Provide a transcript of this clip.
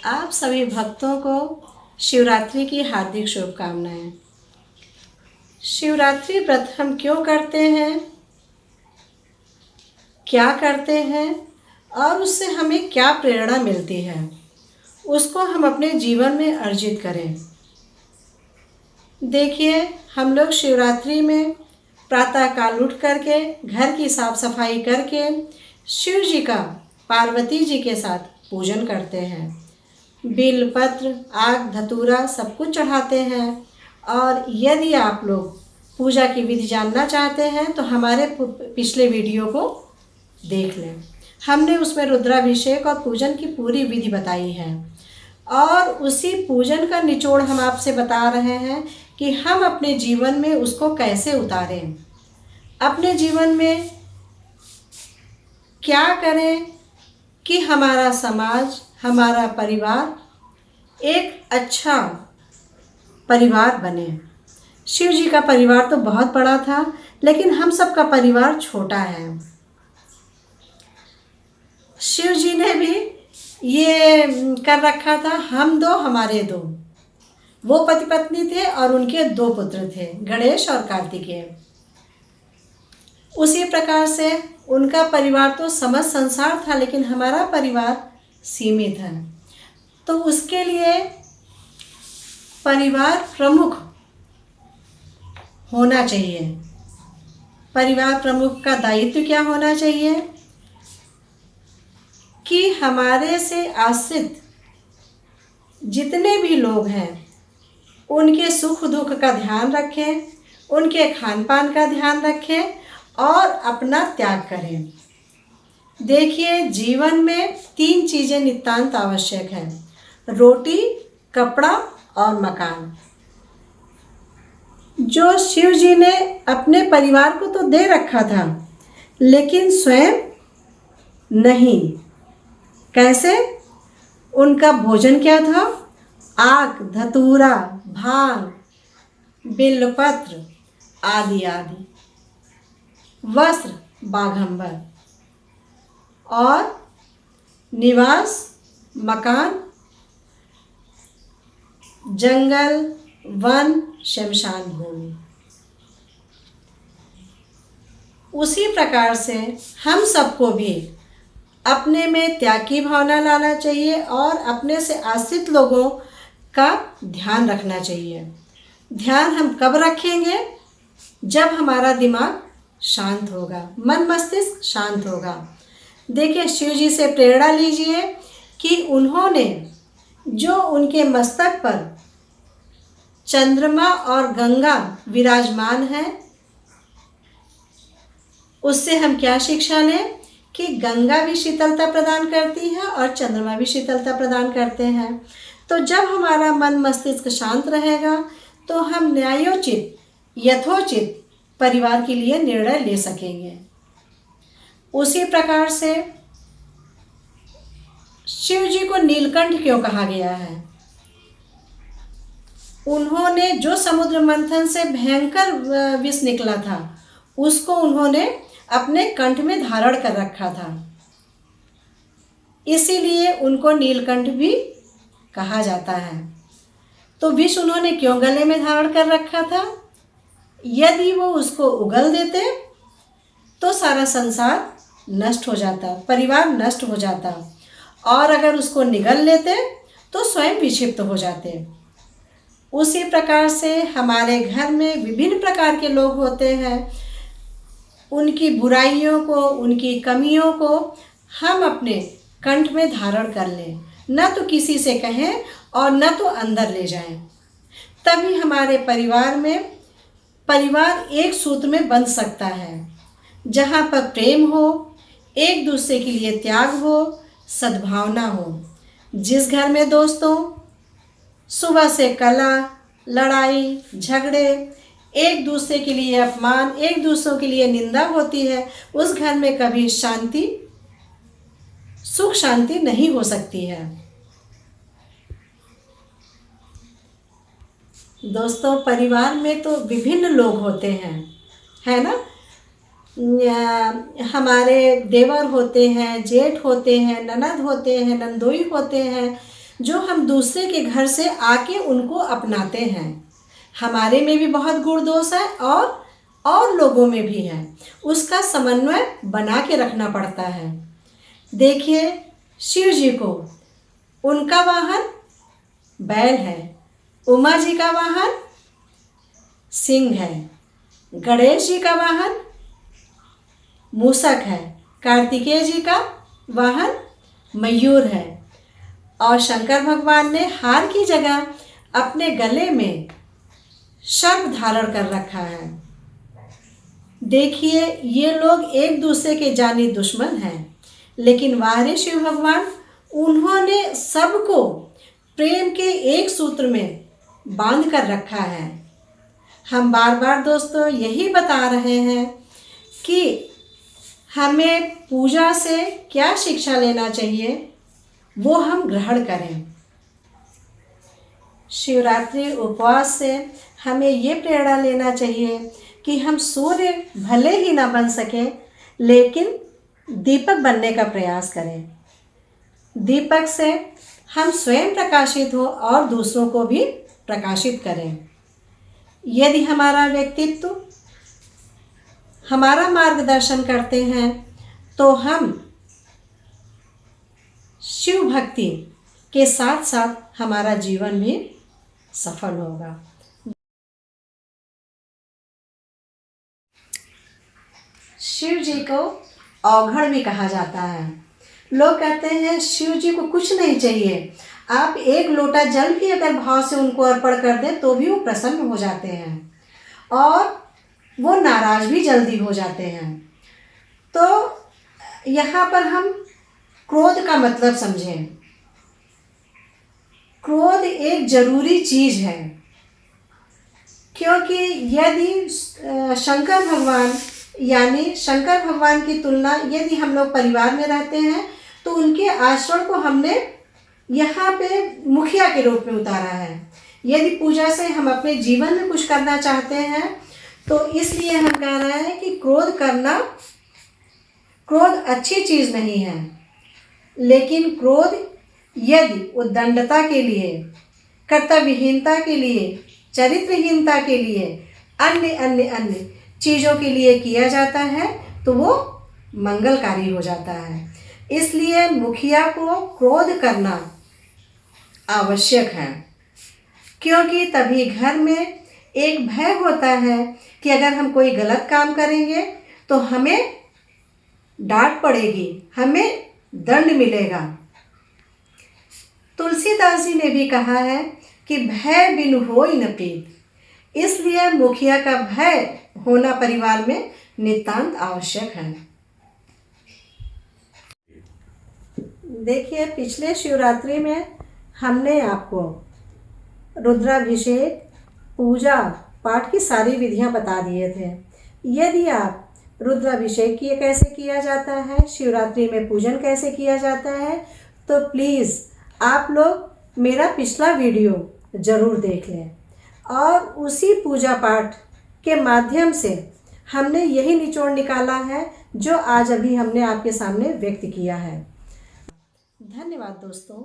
आप सभी भक्तों को शिवरात्रि की हार्दिक शुभकामनाएं। शिवरात्रि व्रत हम क्यों करते हैं, क्या करते हैं और उससे हमें क्या प्रेरणा मिलती है, उसको हम अपने जीवन में अर्जित करें। देखिए, हम लोग शिवरात्रि में प्रातःकाल उठ करके घर की साफ सफाई करके शिव जी का पार्वती जी के साथ पूजन करते हैं। बिल पत्र, आग, धतूरा सब कुछ चढ़ाते हैं। और यदि आप लोग पूजा की विधि जानना चाहते हैं तो हमारे पिछले वीडियो को देख लें। हमने उसमें रुद्राभिषेक और पूजन की पूरी विधि बताई है और उसी पूजन का निचोड़ हम आपसे बता रहे हैं कि हम अपने जीवन में उसको कैसे उतारें, अपने जीवन में क्या करें कि हमारा समाज, हमारा परिवार एक अच्छा परिवार बने। शिव जी का परिवार तो बहुत बड़ा था, लेकिन हम सबका परिवार छोटा है। शिव जी ने भी ये कर रखा था, हम दो हमारे दो। वो पति पत्नी थे और उनके दो पुत्र थे, गणेश और कार्तिकेय। उसी प्रकार से उनका परिवार तो समस्त संसार था, लेकिन हमारा परिवार सीमित है। तो उसके लिए परिवार प्रमुख होना चाहिए। परिवार प्रमुख का दायित्व क्या होना चाहिए कि हमारे से आश्रित जितने भी लोग हैं उनके सुख दुख का ध्यान रखें, उनके खान पान का ध्यान रखें और अपना त्याग करें। देखिए, जीवन में 3 चीज़ें नितांत आवश्यक हैं: रोटी, कपड़ा और मकान। जो शिव जी ने अपने परिवार को तो दे रखा था, लेकिन स्वयं नहीं। कैसे? उनका भोजन क्या था? आग, धतूरा, भांग, बिल्वपत्र आदि आदि। वस्त्र बाघंबर और निवास मकान जंगल, वन, शमशान भूमि। उसी प्रकार से हम सबको भी अपने में त्याग की भावना लाना चाहिए और अपने से आश्रित लोगों का ध्यान रखना चाहिए। ध्यान हम कब रखेंगे? जब हमारा दिमाग शांत होगा, मन मस्तिष्क शांत होगा। देखिए, शिव जी से प्रेरणा लीजिए कि उन्होंने जो उनके मस्तक पर चंद्रमा और गंगा विराजमान है, उससे हम क्या शिक्षा लें कि गंगा भी शीतलता प्रदान करती है और चंद्रमा भी शीतलता प्रदान करते हैं। तो जब हमारा मन मस्तिष्क शांत रहेगा तो हम न्यायोचित, यथोचित परिवार के लिए निर्णय ले सकेंगे। उसी प्रकार से शिव जी को नीलकंठ क्यों कहा गया है? उन्होंने जो समुद्र मंथन से भयंकर विष निकला था, उसको उन्होंने अपने कंठ में धारण कर रखा था, इसीलिए उनको नीलकंठ भी कहा जाता है। तो विष उन्होंने क्यों गले में धारण कर रखा था? यदि वो उसको उगल देते तो सारा संसार नष्ट हो जाता, परिवार नष्ट हो जाता, और अगर उसको निगल लेते तो स्वयं विक्षिप्त हो जाते। उसी प्रकार से हमारे घर में विभिन्न प्रकार के लोग होते हैं। उनकी बुराइयों को, उनकी कमियों को हम अपने कंठ में धारण कर लें, न तो किसी से कहें और न तो अंदर ले जाएं। तभी हमारे परिवार एक सूत्र में बंध सकता है, जहाँ पर प्रेम हो, एक दूसरे के लिए त्याग हो, सद्भावना हो। जिस घर में दोस्तों सुबह से कलह, लड़ाई, झगड़े, एक दूसरे के लिए अपमान, एक दूसरों के लिए निंदा होती है, उस घर में कभी शांति, सुख शांति नहीं हो सकती है। दोस्तों, परिवार में तो विभिन्न लोग होते हैं, है ना? हमारे देवर होते हैं, जेठ होते हैं, ननद होते हैं, नंदोई होते हैं। जो हम दूसरे के घर से आके उनको अपनाते हैं। हमारे में भी बहुत गुण दोष है और लोगों में भी है, उसका समन्वय बना के रखना पड़ता है। देखिए शिव जी को, उनका वाहन बैल है, उमा जी का वाहन सिंह है, गणेश जी का वाहन मूषक है, कार्तिकेय जी का वाहन मयूर है और शंकर भगवान ने हार की जगह अपने गले में सर्प धारण कर रखा है। देखिए ये लोग एक दूसरे के जानी दुश्मन हैं, लेकिन वारे शिव भगवान, उन्होंने सबको प्रेम के एक सूत्र में बांध कर रखा है। हम बार बार दोस्तों यही बता रहे हैं कि हमें पूजा से क्या शिक्षा लेना चाहिए, वो हम ग्रहण करें। शिवरात्रि उपवास से हमें ये प्रेरणा लेना चाहिए कि हम सूर्य भले ही ना बन सकें, लेकिन दीपक बनने का प्रयास करें। दीपक से हम स्वयं प्रकाशित हो और दूसरों को भी प्रकाशित करें। यदि हमारा व्यक्तित्व हमारा मार्गदर्शन करते हैं तो हम शिव भक्ति के साथ साथ हमारा जीवन भी सफल होगा। शिव जी को अवघड़ भी कहा जाता है। लोग कहते हैं शिव जी को कुछ नहीं चाहिए, आप एक लोटा जल भी अगर भाव से उनको अर्पण कर दें तो भी वो प्रसन्न हो जाते हैं और वो नाराज भी जल्दी हो जाते हैं। तो यहाँ पर हम क्रोध का मतलब समझें। क्रोध एक जरूरी चीज है, क्योंकि यदि शंकर भगवान यानी शंकर भगवान की तुलना यदि हम लोग परिवार में रहते हैं तो उनके आचरण को हमने यहाँ पे मुखिया के रूप में उतारा है। यदि पूजा से हम अपने जीवन में कुछ करना चाहते हैं तो इसलिए हम कह रहे हैं कि क्रोध अच्छी चीज़ नहीं है, लेकिन क्रोध यदि उद्दंडता के लिए, कर्तव्यहीनता के लिए, चरित्रहीनता के लिए, अन्य चीज़ों के लिए किया जाता है तो वो मंगलकारी हो जाता है। इसलिए मुखिया को क्रोध करना आवश्यक है, क्योंकि तभी घर में एक भय होता है कि अगर हम कोई गलत काम करेंगे तो हमें डांट पड़ेगी, हमें दंड मिलेगा। तुलसीदास जी ने भी कहा है कि भय बिनु होई न प्रीत, इसलिए मुखिया का भय होना परिवार में नितांत आवश्यक है। देखिए पिछले शिवरात्रि में हमने आपको रुद्राभिषेक, पूजा पाठ की सारी विधियां बता दिए थे। यदि आप रुद्राभिषेक कैसे किया जाता है, शिवरात्रि में पूजन कैसे किया जाता है, तो प्लीज़ आप लोग मेरा पिछला वीडियो ज़रूर देख लें और उसी पूजा पाठ के माध्यम से हमने यही निचोड़ निकाला है जो आज अभी हमने आपके सामने व्यक्त किया है। धन्यवाद दोस्तों।